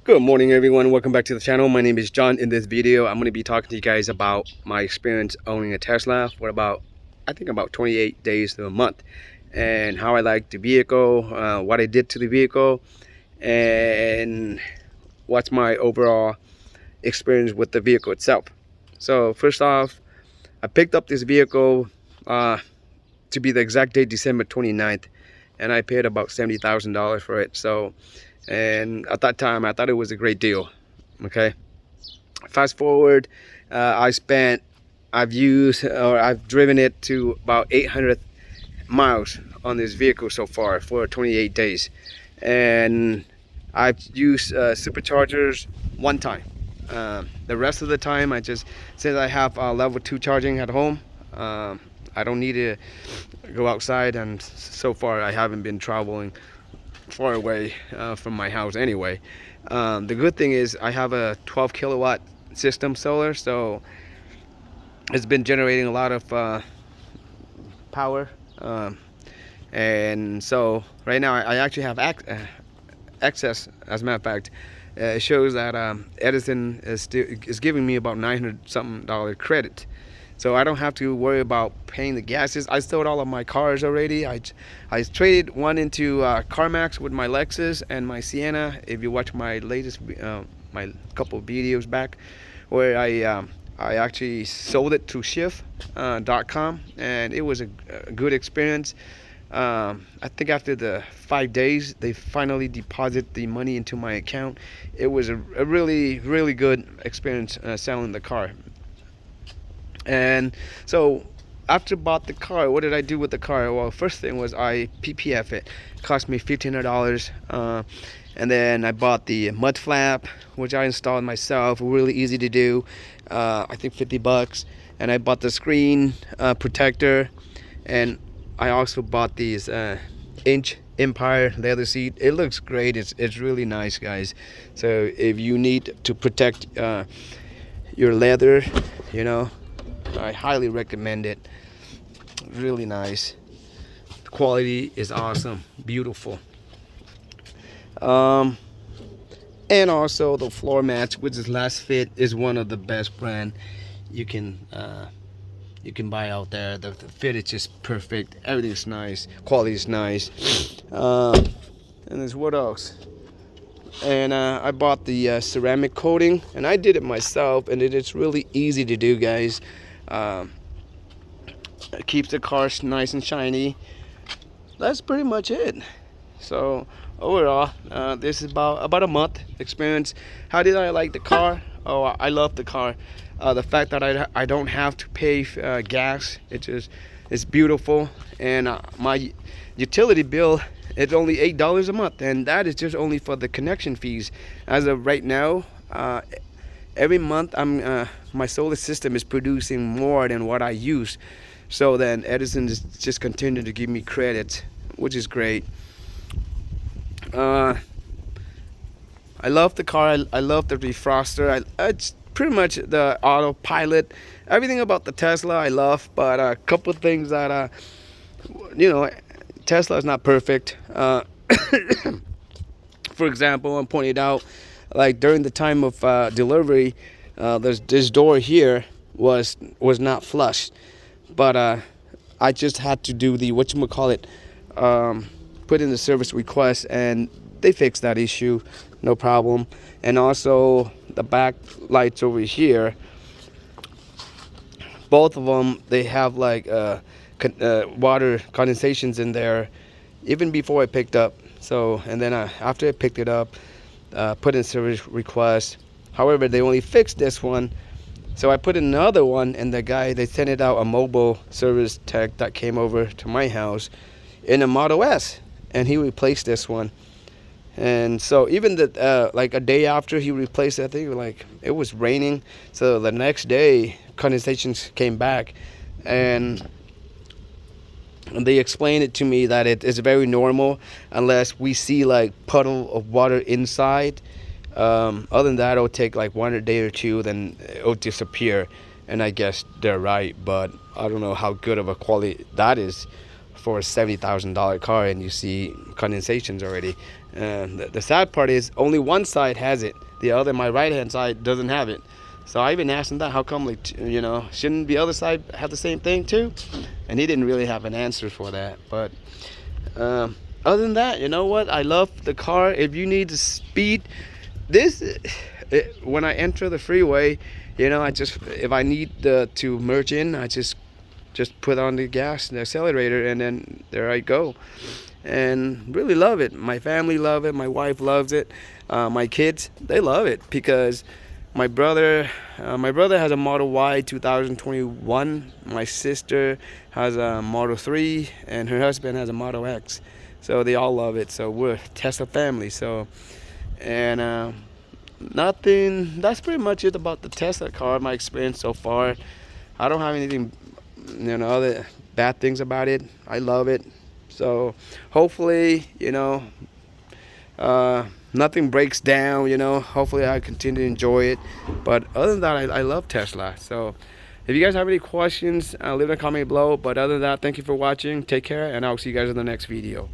Good morning everyone, welcome back to the channel. My name is John. In this video I'm going to be talking to you guys about my experience owning a Tesla for I think about 28 days to a month, and how I like the vehicle, what I did to the vehicle, and what's my overall experience with the vehicle itself. So first off, I picked up this vehicle to be the exact date December 29th, and I paid about $70,000 for it. So, and at that time I thought it was a great deal. Okay, fast forward, I've driven it to about 800 miles on this vehicle so far for 28 days, and I've used superchargers one time. The rest of the time, since I have level 2 charging at home, I don't need to go outside, and so far I haven't been traveling far away from my house anyway. The good thing is I have a 12 kilowatt system solar, so it's been generating a lot of power, and so right now I actually have excess. As a matter of fact, it shows that Edison is giving me about $900 something credit, so I don't have to worry about paying the gases. I sold all of my cars already. I traded one into CarMax with my Lexus and my Sienna. If you watch my latest my couple of videos back, where I actually sold it to shift.com, and it was a good experience. I think after the 5 days they finally deposit the money into my account. It was a really good experience selling the car. And so after bought the car, what did I do with the car? Well, first thing was I PPF it. It cost me $1,500, and then I bought the mud flap, which I installed myself. Really easy to do, I think $50. And I bought the screen protector, and I also bought these inch Empire leather seat. It looks great. It's really nice, guys. So if you need to protect your leather, I highly recommend it. Really nice. The quality is awesome, beautiful. And also the floor mats, which is Last Fit, is one of the best brand you can buy out there. The fit is just perfect. Everything's nice. Quality is nice. And there's what else? And I bought the ceramic coating, and I did it myself, and it's really easy to do, guys. It keeps the car nice and shiny. That's pretty much it. So overall, this is about a month experience. How did I like the car? Oh, I love the car. The fact that I don't have to pay gas, it's beautiful. And my utility bill, it's only $8 a month, and that is just only for the connection fees. As of right now, every month my solar system is producing more than what I use. So then Edison is just continuing to give me credit, which is great. I love the car. I love the defroster. It's pretty much the autopilot. Everything about the Tesla I love, but a couple things that Tesla is not perfect. For example, I'm pointing out, like during the time of delivery, this door here was not flush, but I just had to do the put in the service request, and they fixed that issue, no problem. And also the back lights over here, both of them, they have like water condensations in there even before I picked up. So, and then after I picked it up, put in service request. However, they only fixed this one, so I put in another one, and they sent it out, a mobile service tech that came over to my house in a Model S, and he replaced this one. And so even like a day after he replaced it, I think like it was raining, so the next day condensations came back, and they explained it to me that it is very normal unless we see like puddle of water inside. Other than that, it'll take like 1 day or two, then it'll disappear. And I guess they're right, but I don't know how good of a quality that is for a $70,000 car, and you see condensations already. And the sad part is only one side has it. The other, my right hand side, doesn't have it. So I even asked him that, how come, like, you know, shouldn't the other side have the same thing too? And he didn't really have an answer for that. But other than that, you know what? I love the car. If you need the speed, when I enter the freeway, you know, if I need to merge in, I just put on the gas, the accelerator, and then there I go. And really love it. My family love it. My wife loves it. My kids, they love it because my brother has a Model Y 2021. My sister has a Model 3, and her husband has a Model X. So they all love it. So we're a Tesla family. So, and nothing. That's pretty much it about the Tesla car. My experience so far. I don't have anything, you know, other bad things about it. I love it. So hopefully, you know, nothing breaks down, you know. Hopefully I continue to enjoy it. But other than that, I love Tesla. So if you guys have any questions, leave a comment below. But other than that, thank you for watching. Take care, and I'll see you guys in the next video.